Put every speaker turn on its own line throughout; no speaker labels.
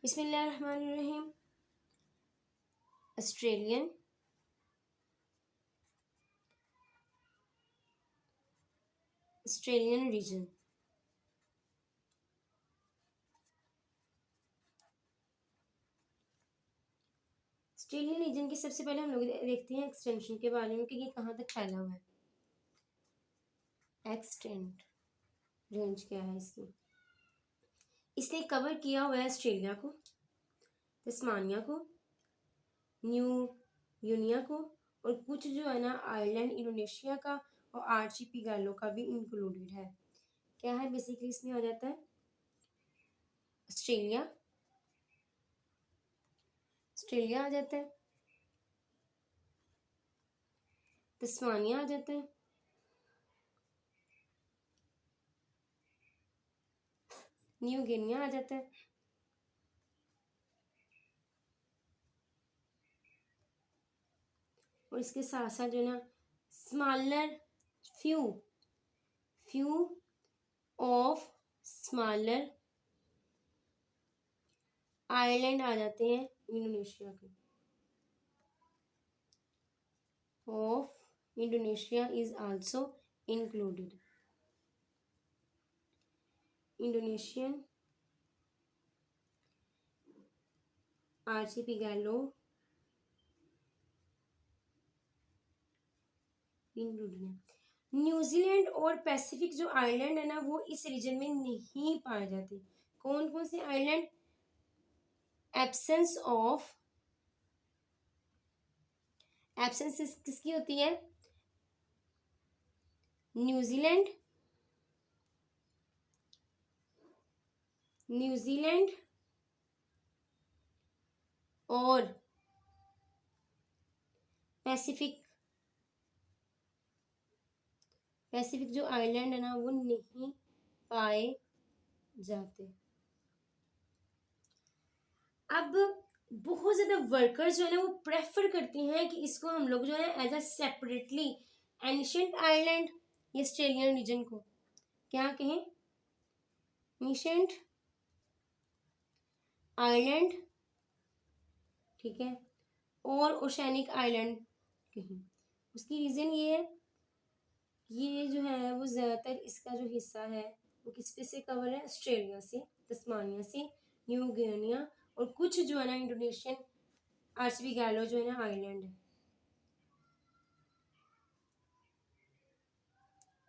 बिस्मिल्लाहिर्रहमानिर्रहीम। Australian Australian region. Australian region की सबसे पहले हम लोग देखते हैं एक्सटेंशन के बारे में कि ये कहाँ तक फैला हुआ है। एक्सटेंट रेंज क्या है इसकी। इसने कवर किया हुआ है ऑस्ट्रेलिया को, तस्मानिया को, न्यू यूनिया को और कुछ जो है ना आयरलैंड, इंडोनेशिया का और आर्चिपिएगो का भी इंक्लूडेड है। क्या है बेसिकली इसमें आ जाता है ऑस्ट्रेलिया, ऑस्ट्रेलिया आ जाता है, तस्मानिया आ जाता है, न्यू गिनिया आ जाता है, और इसके साथ साथ जो है ना smaller few few of smaller island आ जाते हैं इंडोनेशिया के। Of Indonesia is also included. Indonesian archipelago included है। न्यूजीलैंड और पैसिफिक जो आइलैंड है ना वो इस रीजन में नहीं पाए जाते। कौन कौन से आइलैंड? एब्सेंस किसकी होती है? न्यूजीलैंड और पैसिफिक जो आइलैंड है ना वो नहीं पाए जाते। अब बहुत ज्यादा वर्कर्स जो है ना वो प्रेफर करते हैं कि इसको हम लोग जो है as a separately ancient island या ऑस्ट्रेलियन रीजन को क्या कहें? एंशिएंट आइलैंड, ठीक है, और ओशैनिक आइलैंड कहें। उसकी रीजन ये है, ये जो है वो ज्यादातर इसका जो हिस्सा है वो किस पे से कवर है? ऑस्ट्रेलिया से, तस्मानिया से, न्यू गिनिया और कुछ जो है ना इंडोनेशियन आर्चिपिएगो जो है ना आइलैंड है।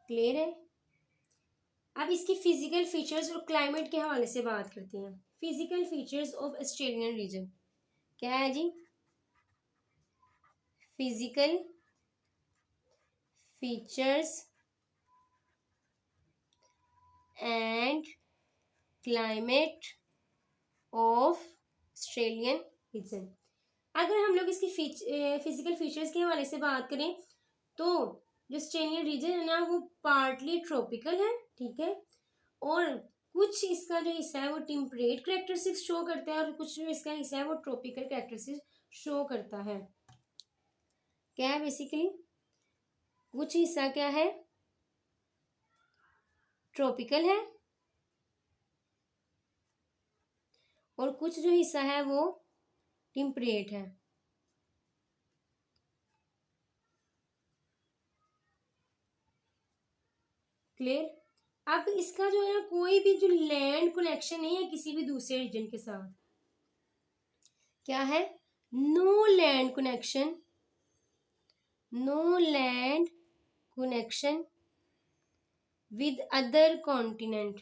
क्लियर है? अब इसकी फिजिकल फीचर्स और क्लाइमेट के हवाले से बात करते हैं। Physical features of Australian region क्या है जी? Physical features and climate of Australian region. अगर हम लोग इसकी फिजिकल फीचर्स के हवाले से बात करें तो जो ऑस्ट्रेलियन रीजन है ना वो पार्टली ट्रॉपिकल है, ठीक है, और कुछ इसका जो हिस्सा है वो टेम्परेट कैरेक्टरिस्टिक्स शो करता है और कुछ जो इसका हिस्सा है वो ट्रॉपिकल कैरेक्टरिस्टिक्स शो करता है। क्या है बेसिकली? कुछ हिस्सा क्या है? ट्रॉपिकल है और कुछ जो हिस्सा है वो टेम्परेट है। क्लियर? अब इसका जो है ना कोई भी जो लैंड कनेक्शन नहीं है किसी भी दूसरे रीजन के साथ। क्या है? No land connection, no land connection with other continent,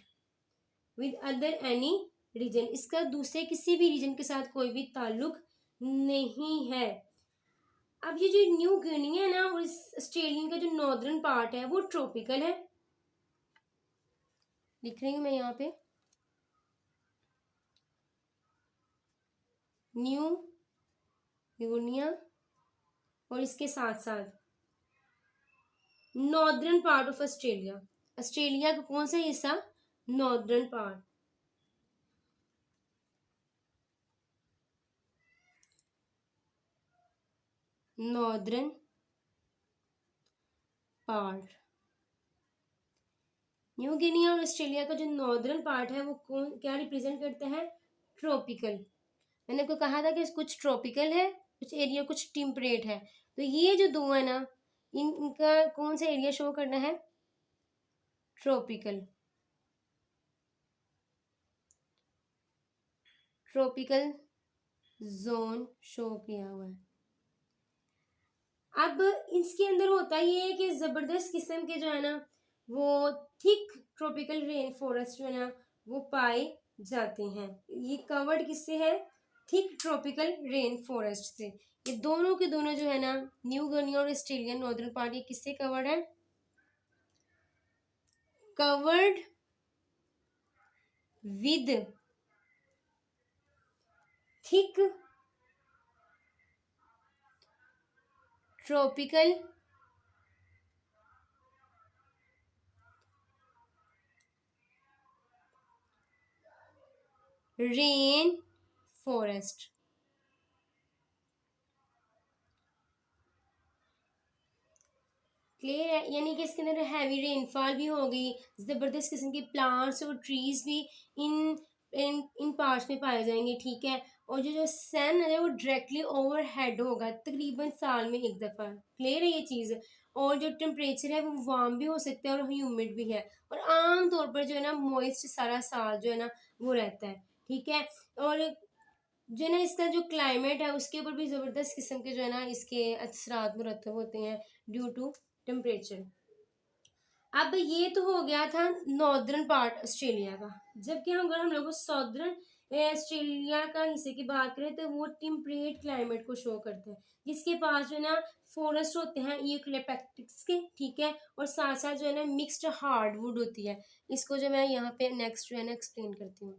with other any region. इसका दूसरे किसी भी रीजन के साथ कोई भी ताल्लुक नहीं है। अब ये जो न्यू गिनी है ना और इस ऑस्ट्रेलियन का जो नॉर्दर्न पार्ट है वो ट्रॉपिकल है। लिख रही हूं मैं यहाँ पे न्यू गिनिया और इसके साथ साथ northern part of Australia. Australia का कौन सा हिस्सा? Northern part. Northern part. New Guinea और ऑस्ट्रेलिया का जो नॉर्दर्न पार्ट है वो कौन क्या रिप्रेजेंट करता है? ट्रॉपिकल। मैंने आपको कहा था कि कुछ ट्रॉपिकल है, कुछ एरिया कुछ टेम्परेट है। तो ये जो दो है ना, इनका कौन सा एरिया शो करना है? ट्रॉपिकल। ट्रॉपिकल जोन शो किया हुआ है। अब इसके अंदर होता ये है कि जबरदस्त किस्म के जो है ना वो थिक ट्रॉपिकल रेन फॉरेस्ट जो है ना वो पाए जाते हैं। ये कवर्ड किससे है? थिक ट्रॉपिकल रेन फॉरेस्ट से। ये दोनों के दोनों जो है ना, न्यू गिनी और ऑस्ट्रेलियन नॉर्दर्न पार्ट, ये किससे कवर्ड है? Covered with thick tropical rain forest. Clear है? यानी कि इसके अंदर हैवी रेनफॉल भी होगी, ज़बरदस्त किस्म के प्लांट्स और ट्रीज भी इन इन पार्ट्स में पाए जाएंगे, ठीक है। और जो सन है वो डायरेक्टली ओवरहेड होगा तकरीबन साल में एक दफ़ा। क्लियर है ये चीज़? और जो टेम्परेचर है वो वार्म भी हो सकता है और ह्यूमिड भी है, और आम तौर पर जो है ना मॉइस्ट सारा साल जो है ना वो रहता है, ठीक है। और जो है ना इसका जो क्लाइमेट है उसके ऊपर भी ज़बरदस्त किस्म के जो है ना इसके असरात मुरतब होते हैं ड्यू टू टेम्परेचर। अब ये तो हो गया था नॉर्दर्न पार्ट ऑस्ट्रेलिया का। जबकि अगर हम लोग सॉर्दर्न ऑस्ट्रेलिया का हिस्से की बात करें तो वो टेम्परेट क्लाइमेट को शो करते हैं, जिसके पास जो है ना फॉरेस्ट होते हैं यूकलिप्टस के, ठीक है। और साथ साथ जो है ना मिक्स्ड हार्डवुड होती है। इसको जो मैं यहाँ पे नेक्स्ट जो है ना एक्सप्लेन करती हूँ।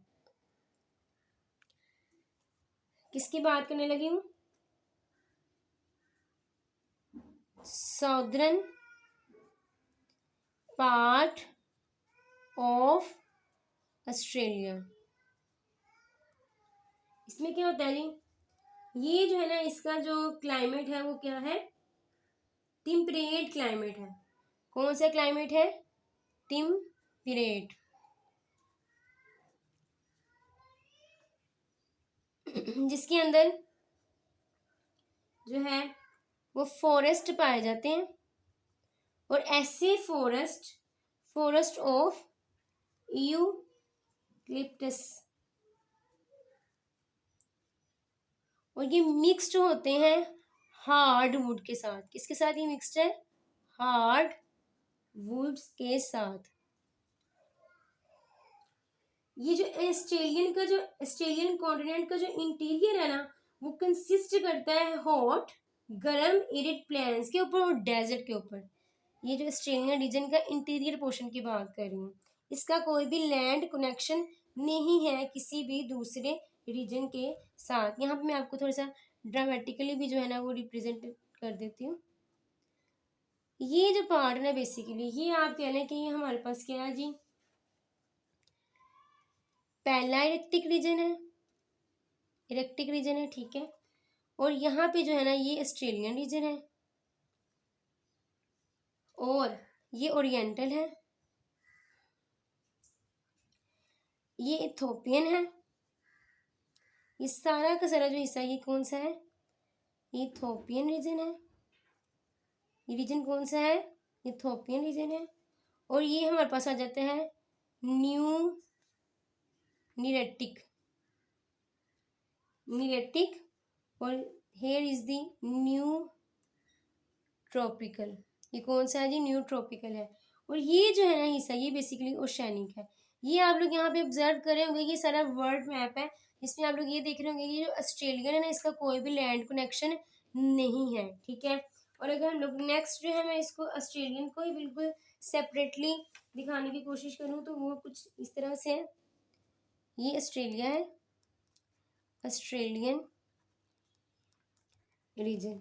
किसकी बात करने लगी हूँ? Southern part of Australia. इसमें क्या होता है जी, ये जो है ना इसका जो क्लाइमेट है वो क्या है? टेम्परेट क्लाइमेट है। कौन सा क्लाइमेट है? टेम्परेट। जिसके अंदर जो है वो फॉरेस्ट पाए जाते हैं, और ऐसे फॉरेस्ट ऑफ यूकलिप्टस, और ये मिक्स्ड होते हैं हार्ड वुड के साथ। किसके साथ ये मिक्स्ड है? हार्ड वुड्स के साथ। ये जो ऑस्ट्रेलियन कॉन्टिनेंट का जो इंटीरियर है ना वो कंसिस्ट करता है हॉट गर्म एरिड प्लेन्स के ऊपर और डेजर्ट के ऊपर। ये जो ऑस्ट्रेलियन रीजन का इंटीरियर पोर्शन की बात कर रही हूँ, इसका कोई भी लैंड कनेक्शन नहीं है किसी भी दूसरे रीजन के साथ। यहाँ पे मैं आपको थोड़ा सा ड्रामेटिकली भी जो है ना वो रिप्रेजेंट कर देती हूँ। ये जो पार्ट है ना बेसिकली ये आप कह लें कि ये हमारे पास क्या है जी, पहला इरेक्टिक रीजन है, इरेक्टिक रीजन है, ठीक है। और यहाँ पे जो है ना ये ऑस्ट्रेलियन रीजन है, और ये ओरिएंटल है, ये इथोपियन है। ये सारा का सारा जो हिस्सा ये कौन सा है? इथोपियन रीजन है। ये रीजन कौन सा है? इथोपियन रीजन है। और ये हमारे पास आ जाता है न्यू निरेटिक, निरेटिक, और here is the new tropical. ये कौन सा है जी? न्यू ट्रॉपिकल है। और ये जो है ना हिस्सा ये बेसिकली ओशैनिक है। ये आप लोग यहाँ पे ऑब्जर्व कर रहे होंगे, ये सारा वर्ल्ड मैप है जिसमें आप लोग ये देख रहे होंगे कि जो ऑस्ट्रेलियन है ना इसका कोई भी लैंड कनेक्शन नहीं है, ठीक है। और अगर हम लोग नेक्स्ट जो है मैं इसको ऑस्ट्रेलियन को ही बिल्कुल सेपरेटली दिखाने की कोशिश करूँ तो वो कुछ इस तरह से है। ये ऑस्ट्रेलिया है, ऑस्ट्रेलियन रीजन।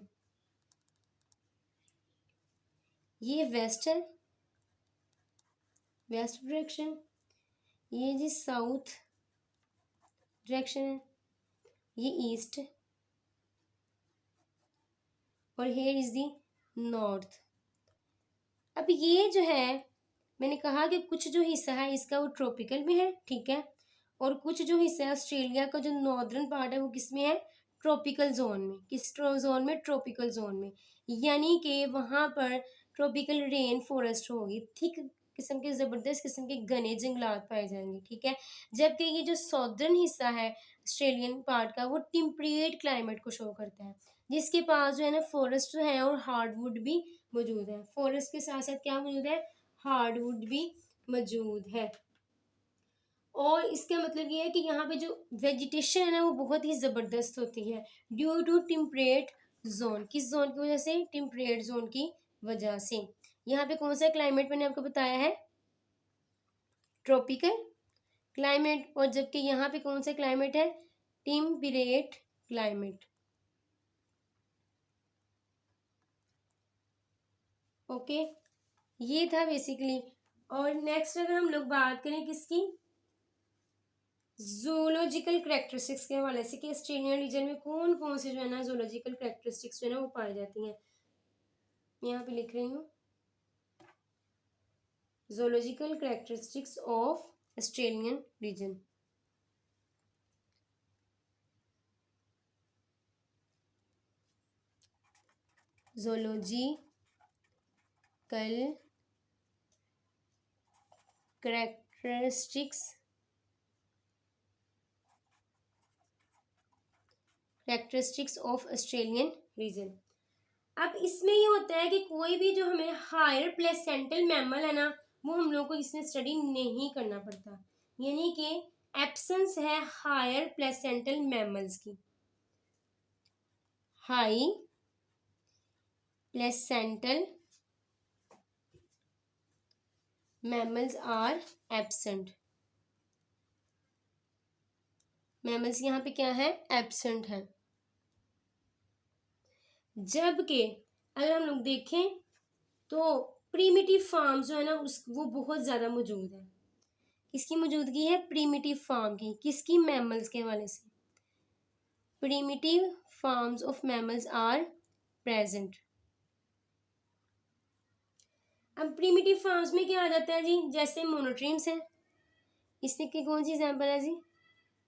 ये वेस्ट है, वेस्ट डायरेक्शन। ये जी साउथ डायरेक्शन है, ये ईस्ट, और हेयर इज दी नॉर्थ। अब ये जो है मैंने कहा कि कुछ जो हिस्सा है इसका वो ट्रॉपिकल में है, ठीक है। और कुछ जो हिस्सा है ऑस्ट्रेलिया का जो नॉर्दर्न पार्ट है वो किस में है, ट्रॉपिकल जोन में। किस जोन में, ट्रॉपिकल जोन में, यानी कि वहाँ पर ट्रॉपिकल रेन फॉरेस्ट होगी, थिक किस्म के ज़बरदस्त किस्म के घने जंगलात पाए जाएंगे, ठीक है। जबकि ये जो सॉर्दर्न हिस्सा है ऑस्ट्रेलियन पार्ट का वो टेम्परेट क्लाइमेट को शो करता है, जिसके पास जो है ना फॉरेस्ट जो है और हार्डवुड भी मौजूद है। फॉरेस्ट के साथ साथ क्या मौजूद है, हार्डवुड भी मौजूद है। और इसका मतलब ये है कि यहाँ पे जो वेजिटेशन है ना वो बहुत ही ज़बरदस्त होती है ड्यू टू टेम्परेट जोन। किस जोन की वजह से, टेम्परेट जोन की वजह से। यहाँ पे कौन सा क्लाइमेट मैंने आपको बताया है, ट्रॉपिकल क्लाइमेट। और जबकि यहाँ पे कौन सा क्लाइमेट है, टेम्परेट क्लाइमेट। ओके, ये था बेसिकली। और नेक्स्ट अगर हम लोग बात करें किसकी, जूलॉजिकल करेक्टरिस्टिक्स के हवाले से कि ऑस्ट्रेलियन रीजन में कौन कौन से जो है ना जूलॉजिकल करेक्टरिस्टिक्स जो है ना वो पाई जाती हैं। यहाँ पे लिख रही हूँ, zoological characteristics of Australian reason. zoological characteristics of Australian reason. अब इसमें ये होता है कि कोई भी जो हमें हायर प्लेसेंटल मैमल है ना वो हम लोगों को इसमें स्टडी नहीं करना पड़ता, यानी कि एब्सेंस है हायर प्लेसेंटल मैमल्स की। High placental mammals are absent। Mammals यहाँ पे क्या है, एब्सेंट है। जबकि अगर हम लोग देखें तो प्रीमिटिव फार्म जो है ना उस वो बहुत ज़्यादा मौजूद है। किसकी मौजूदगी है, प्रीमिटिव फार्म की। किसकी, मैमल्स के हवाले से। Primitive forms of mammals are present. अब प्रीमिटिव फार्म्स में क्या आ जाता है जी, जैसे मोनोट्रीम्स है, इसमें की कौन सी एग्जांपल है जी,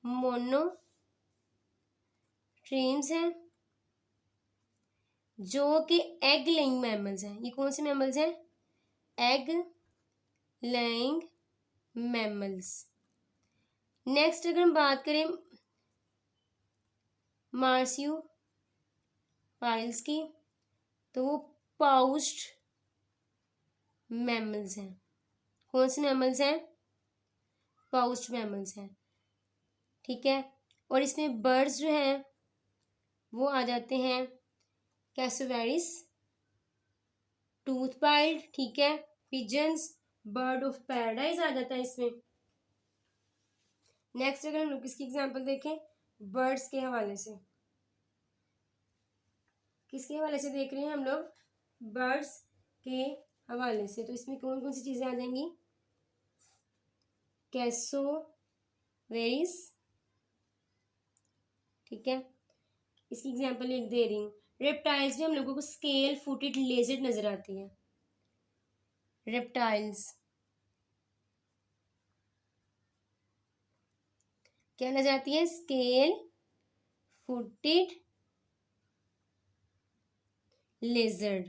मोनोट्रीम्स है, जो कि एग लेइंग मैमल्स हैं। ये कौन से मैमल्स हैं, एग लेइंग मैमल्स। नेक्स्ट अगर हम बात करें मार्सियोपाइल्स की तो वो पाउच्ड मैमल्स हैं। कौन से मैमल्स हैं, पाउच्ड मैमल्स हैं, ठीक है। और इसमें बर्ड्स जो हैं वो आ जाते हैं कैसोवेरिस, टूथ पाइल्ड, ठीक है, पिजन्स, बर्ड ऑफ पैराडाइज आ जाता है इसमें। नेक्स्ट अगर हम लोग इसकी एग्जांपल देखें बर्ड्स के हवाले से, किसके हवाले से देख रहे हैं हम लोग, बर्ड्स के हवाले से, तो इसमें कौन कौन सी चीज़ें आ जाएंगी, कैसोवेरिस, ठीक है, इसकी एग्जांपल लिख दे रही हूँ। रेप्टाइल्स में हम लोगों को स्केल फुटेड लेजर्ड नजर आती है, रेप्टाइल्स क्या नजर आती है, स्केल फुटेड लेजर्ड।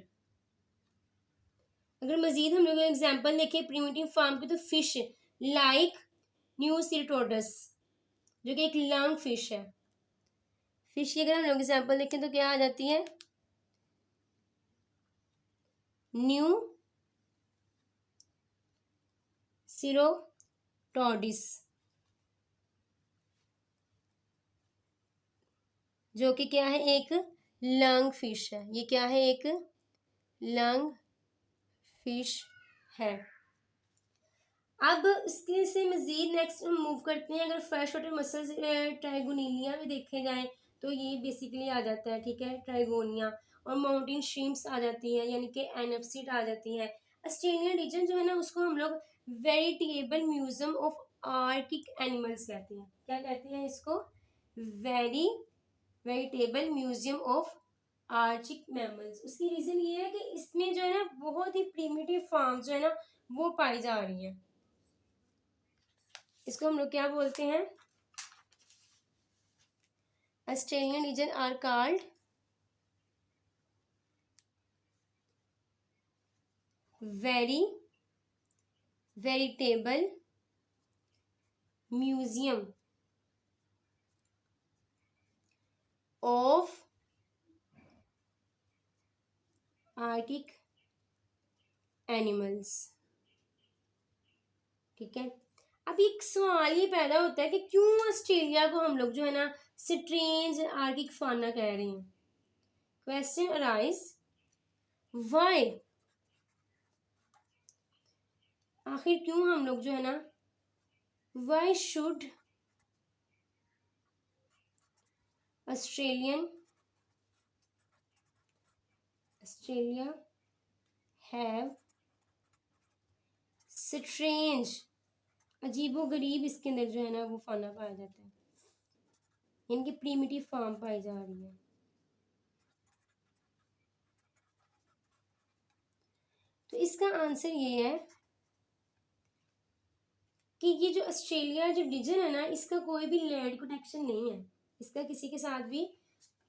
अगर मजीद हम लोग एग्जांपल देखें प्रीमिटिव फार्म की तो फिश लाइक न्यूसिटोडस जो कि एक लंग फिश है। फिश की अगर हम लोग एग्जांपल देखें तो क्या आ जाती है, न्यू सिरोटोडिस जो कि क्या है, एक लंग फिश है। ये क्या है, एक लंग फिश है। अब इसके से मजीद नेक्स्ट हम मूव करते हैं। अगर फ्रेश वाटर मसल्स ट्राइगोनिलिया में देखे जाएं तो ये बेसिकली आ जाता है, ठीक है, ट्राइगोनिया। और माउंटेन स्ट्रीम्स आ जाती हैं, यानी कि एनएफसीट आ जाती है। ऑस्ट्रेलियन रीजन जो है ना उसको हम लोग veritable museum of archaic animals कहते हैं। क्या कहते हैं इसको, veritable museum of archaic mammals. उसकी रीजन ये है कि इसमें जो है ना बहुत ही प्रीमिटिव फॉर्म जो है ना वो पाई जा रही है। इसको हम लोग क्या बोलते हैं? Australian region are called veritable museum of arctic animals. ठीक है, अब एक सवाल ये पैदा होता है कि क्यों ऑस्ट्रेलिया को हम लोग जो है ना स्ट्रेंज आर्टिक फाना कह रहे हैं। क्वेश्चन अराइज व्हाई, आखिर क्यों हम लोग जो है ना why should Australia have strange, अजीबो गरीब इसके अंदर जो है ना वो फाना पाया जाता है, इनकी प्रीमिटिव फॉर्म पाई जा रही है। तो इसका आंसर ये है कि ये जो ऑस्ट्रेलिया जो रीजन है ना इसका कोई भी लैंड कनेक्शन नहीं है, इसका किसी के साथ भी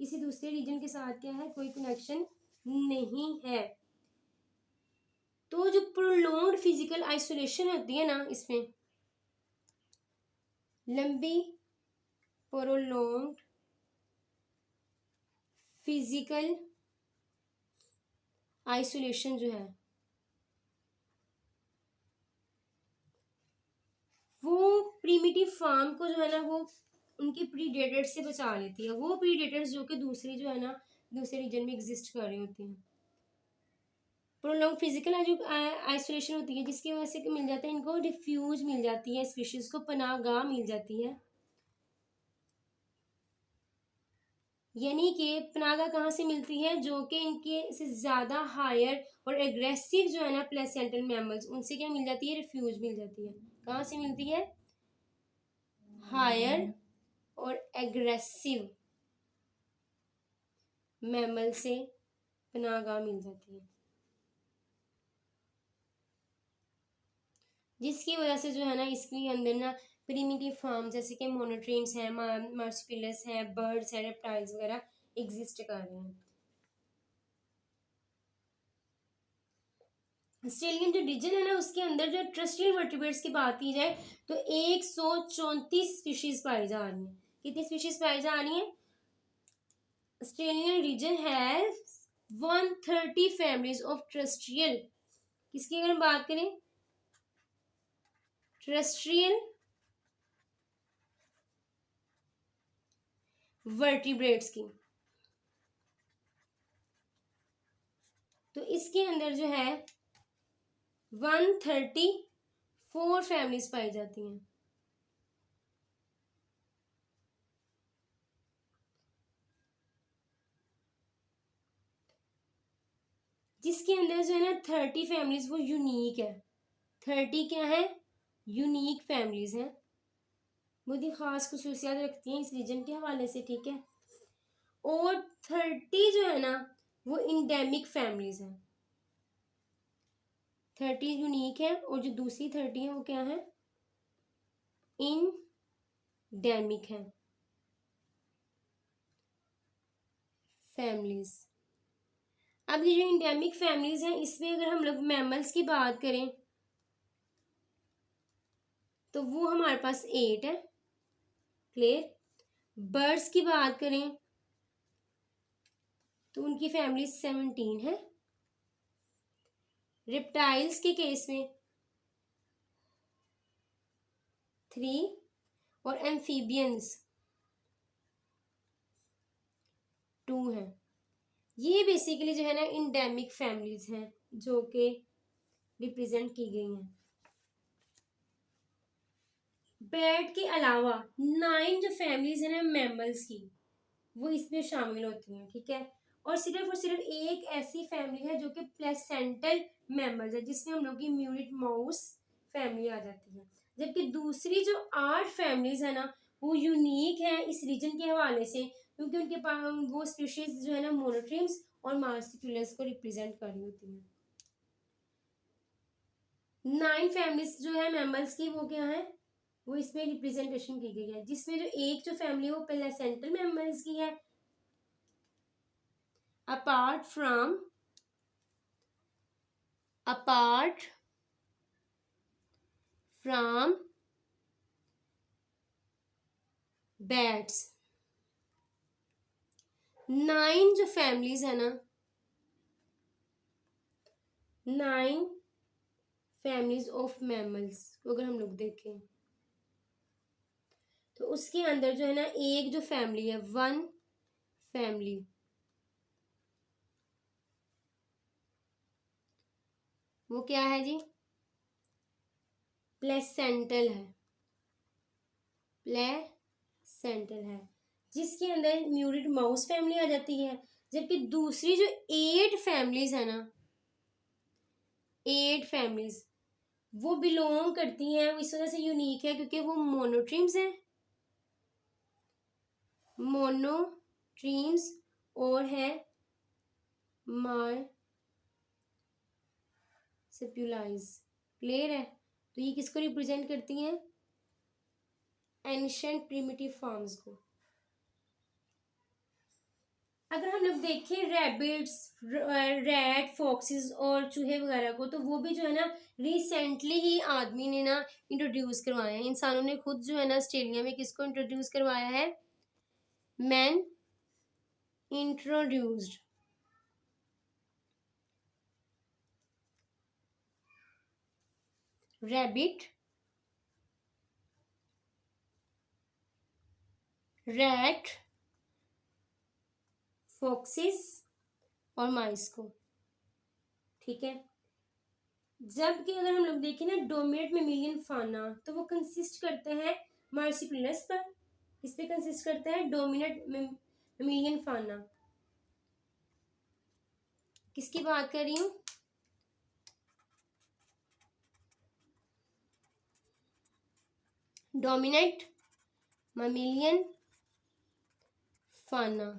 किसी दूसरे रीजन के साथ क्या है कोई कनेक्शन नहीं है। तो जो प्रोलॉन्ग्ड फिजिकल आइसोलेशन होती है ना इसमें, लंबी प्रोलॉन्ग्ड फिजिकल आइसोलेशन जो है वो प्रीमिटिव फार्म को जो है ना वो उनके प्रीडेटर से बचा लेती है, वो प्रीडेटर्स जो कि दूसरी जो है ना दूसरे रीजन में एग्जिस्ट कर रहे होते हैं। प्रोलॉन्ग फिजिकल आइसोलेशन होती है जिसकी वजह से मिल जाता है इनको रिफ्यूज मिल जाती है, स्पीशीज को पनाहगाह मिल जाती है। यानी कि पनाहगाह कहाँ से मिलती है? जो कि इनके से ज़्यादा हायर और एग्रेसिव जो है ना प्लेसेंटल मैमल्स उनसे क्या मिल जाती है? रिफ्यूज मिल जाती है। कहाँ से मिलती है? हायर और एग्रेसिव मैमल से पनाहगाह मिल जाती है, जिसकी वजह से जो है ना इसके अंदर ना प्रीमिटिव फॉर्म जैसे कि मोनोट्रेम्स हैं, मार्सुपिलस हैं, बर्ड्स हैं, रेप्टाइल्स वगैरह एग्जिस्ट कर रहे हैं। ऑस्ट्रेलियन जो रीजन है ना उसके अंदर जो ट्रस्टियल वर्टिब्रेट्स की बात की जाए तो 134 स्पीशीज पाई जा रही हैं। कितनी स्पीशीज पाई जा रही हैं? Australian region has 130 families of terrestrial, किसकी अगर हम बात करें ट्रस्टियल वर्टिब्रेट्स की, तो इसके अंदर जो है 134 फैमिलीज पाई जाती हैं। जिसके अंदर जो है ना 30 फैमिलीज वो यूनिक है। 30 क्या है? यूनिक फैमिलीज हैं, बहुत ही खास खसूसियात रखती हैं इस रीजन के हवाले से। ठीक है, और 30 जो है ना वो इंडेमिक फैमिलीज हैं। 30 यूनिक है और जो दूसरी 30 है वो क्या है? इंडेमिक है फैमिलीज। अब ये जो इंडेमिक फैमिलीज हैं इसमें अगर हम लोग मैमल्स की बात करें तो वो हमारे पास 8 है, क्लियर। बर्ड्स की बात करें तो उनकी फैमिली 17 है। रिप्टाइल्स के केस में 3 और एम्फीबियंस 2 है। ये बेसिकली जो है ना इंडेमिक फैमिलीज हैं जो कि रिप्रेजेंट की गई हैं। बर्ड के अलावा 9 जो फैमिलीज हैं ना मैमल्स की वो इसमें शामिल होती हैं। ठीक है, और सिर्फ एक ऐसी फैमिली है जो कि प्लेसेंटल मैमल्स है जिसमें हम लोग की म्यूरिड माउस फैमिली आ जाती है, जबकि दूसरी जो 8 फैमिलीज है ना वो यूनिक है इस रीजन के हवाले से क्योंकि उनके पास वो स्पीशीज जो है ना मोनोट्रीम्स और मार्सुपिलस को रिप्रेजेंट कर रही होती है। 9 फैमिलीज जो है मैमल्स की वो क्या है? वो इसमें रिप्रेजेंटेशन की गई है, जिसमें जो एक जो फैमिली है वो प्लेसेंटल मेम्बर्स की है, अपार्ट फ्रॉम बैट्स। 9 जो फैमिलीज है ना, 9 फैमिलीज ऑफ मैमल्स को अगर हम लोग देखें तो उसके अंदर जो है ना एक जो फैमिली है, 1 फैमिली, वो क्या है जी, प्लेसेंटल है, प्लेसेंटल है, जिसके अंदर म्यूरिड माउस फैमिली आ जाती है। जबकि दूसरी जो 8 फैमिलीज है ना, 8 फैमिलीज वो बिलोंग करती हैं, इस वजह से यूनिक है क्योंकि वो मोनोट्रीम्स हैं, मोनोट्रीम्स, और है मार्सुपिलाइज। क्लियर है? तो ये किसको रिप्रेजेंट करती हैं, एंशिएंट प्रिमिटिव फॉर्म्स को। अगर हम लोग देखें रैबिट्स, रैट, फॉक्सेस और चूहे वगैरह को, तो वो भी जो है ना रिसेंटली ही आदमी ने ना इंट्रोड्यूस करवाया है, इंसानों ने खुद जो है ना ऑस्ट्रेलिया में किसको इंट्रोड्यूस करवाया है, man introduced rabbit, rat, foxes और माइस को। ठीक है, जबकि अगर हम लोग देखें ना डोमिनेट मेमिलियन फाना, तो वो कंसिस्ट करते हैं मार्सिपिलस पर। किस पे कंसिस्ट करता है, डोमिनेट मेमिलियन फाना। किसकी बात कर रही हूँ, डोमिनेट मेमिलियन फाना।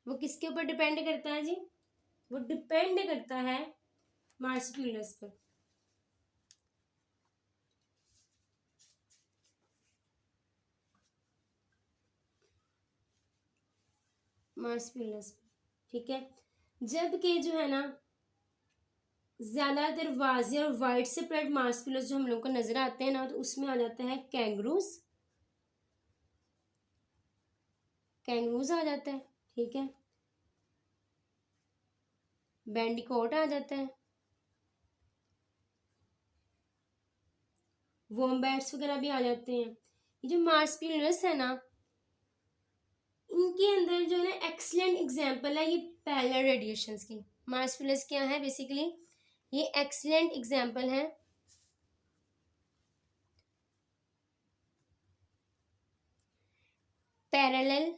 वो किसके ऊपर डिपेंड करता है जी, वो डिपेंड करता है मार्सुपिलस पर। मार्सुपिलस पर, ठीक है। जबकि जो है ना ज्यादातर वाजे और वाइड स्प्रेड मार्सुपिलस जो हम लोग को नजर आते हैं ना, तो उसमें आ जाता है कैंगरूज, कैंगरूज आ जाता है, ठीक है, बैंडिकोट आ जाता है, वोम्बैट्स वगैरह भी आ जाते हैं। ये जो मार्सुपिलस है ना, इनके अंदर जो है ना एक्सीलेंट एग्जाम्पल है ये पैरेलल रेडिएशंस की। मार्सुपिलस क्या है बेसिकली, ये एक्सीलेंट एग्जाम्पल है पैरेलल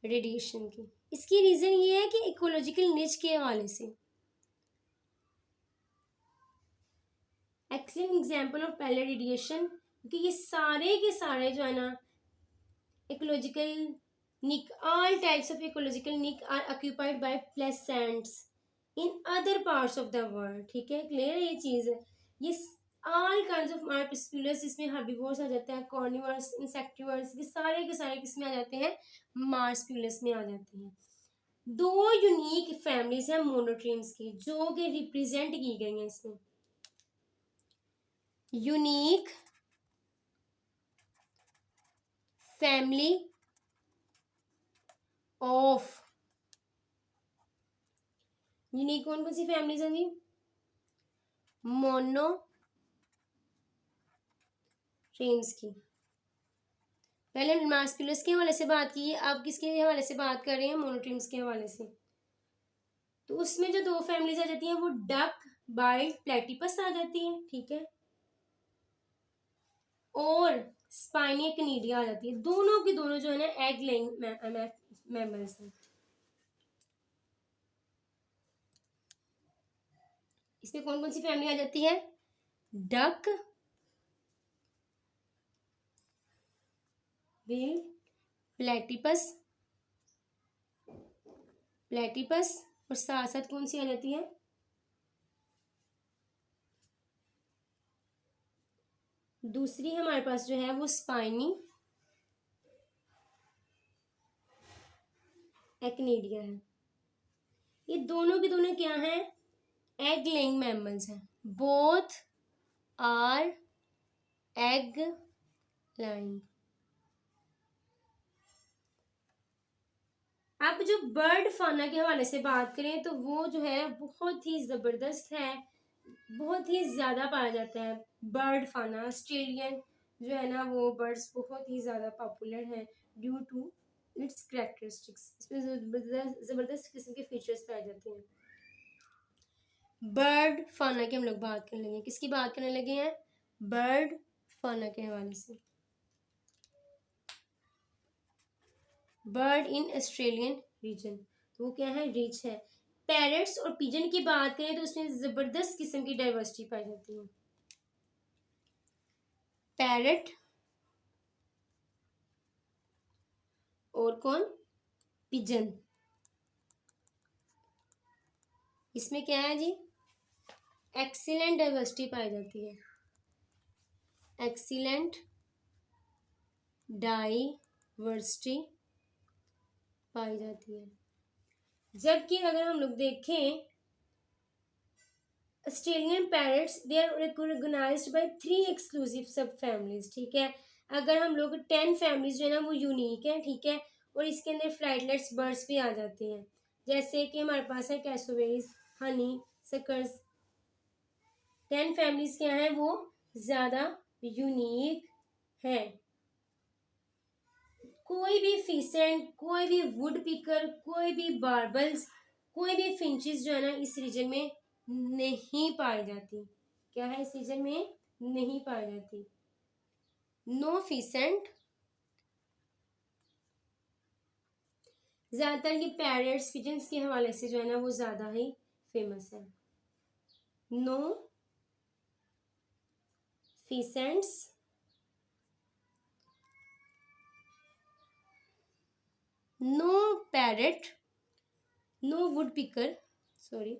रेडिएशन की। इसकी रीजन ये है कि इकोलॉजिकल निच के हवाले से, excellent example of parallel radiation, क्योंकि ये सारे के सारे जो है ना ecological nick, all types of ecological nick are occupied by placents in other parts of the world। ठीक है, क्लियर है ये चीज है। ये all kinds of मार्सुपिलस, इसमें हर्बीवोर्स आ जाते हैं, कॉर्निवर्स, इंसेक्टिवर्स, ये सारे के सारे किसमें आ जाते हैं, मार्सुपिलस में आ जाते हैं। 2 यूनिक फैमिलीज हैं मोनोट्रीम्स की जो कि रिप्रेजेंट की गई हैं इसमें, यूनिक फैमिली ऑफ, यूनिक कौन कौन सी फैमिलीज हैं जी, मोनोट्रीम्स की। पहले हमने मार्सुपिलस के हवाले से बात की, अब किसके हवाले से बात कर रहे हैं, मोनोट्रीम्स के हवाले से। तो उसमें जो 2 फैमिलीज आ जाती हैं वो डक बाइट प्लेटिपस आ जाती है, ठीक है, और स्पाइनिया कैनिडिया आ जाती है। दोनों की दोनों जो है ना एग लेइंग मैमल्स हैं। इसमें कौन कौन सी फैमिली आ जाती है, डक, बिल, प्लेटिपस, प्लेटिपस, और साथ साथ कौन सी आ जाती है, दूसरी हमारे पास जो है वो स्पाइनी एक्निडिया है। ये दोनों के दोनों क्या हैं? एग लेइंग मैमल्स हैं। Both are egg laying. अब जो बर्ड फाना के हवाले से बात करें तो वो जो है बहुत ही ज़बरदस्त है, बहुत ही ज़्यादा पाया जाता है बर्ड फाना। ऑस्ट्रेलियन जो है ना वो बर्ड्स बहुत ही ज़्यादा पॉपुलर है ड्यू टू इट्स कैरेक्टरिस्टिक्स। इसमें ज़बरदस्त किस्म के फीचर्स पाए जाते हैं। बर्ड फाना की हम लोग बात करने लगे, किसकी बात करने लगे हैं? बर्ड फाना के हवाले से। बर्ड इन ऑस्ट्रेलियन रीजन, तो वो क्या है? रिच है। पैरट्स और पिजन की बात करें तो उसमें जबरदस्त किस्म की डाइवर्सिटी पाई जाती है। पैरट और कौन? पिजन। इसमें क्या है जी? एक्सीलेंट डाइवर्सिटी पाई जाती है। एक्सीलेंट डाइवर्सिटी पाई जाती है। जबकि अगर हम लोग देखें Australian parrots they are recognized by 3 exclusive subfamilies. ठीक है, अगर हम लोग 10 फैमिलीज जो है ना वो यूनिक है। ठीक है, और इसके अंदर फ्लाइटलेट्स बर्ड्स भी आ जाते हैं, जैसे कि हमारे पास है कैसोवेरीज, हनी सकर्स। 10 फैमिलीज क्या है वो ज़्यादा यूनिक है। कोई भी फीसेंट, कोई भी वुड पिकर, कोई भी बार्बल्स, कोई भी फिंचेस जो है ना इस रीजन में नहीं पाई जाती। क्या है? इस रीजन में नहीं पाई जाती। नो फीसेंट। ज़्यादातर ये पैरट्स पिजन्स के हवाले से जो है ना वो ज़्यादा ही फेमस है। No pheasants, no parrot, no woodpecker, sorry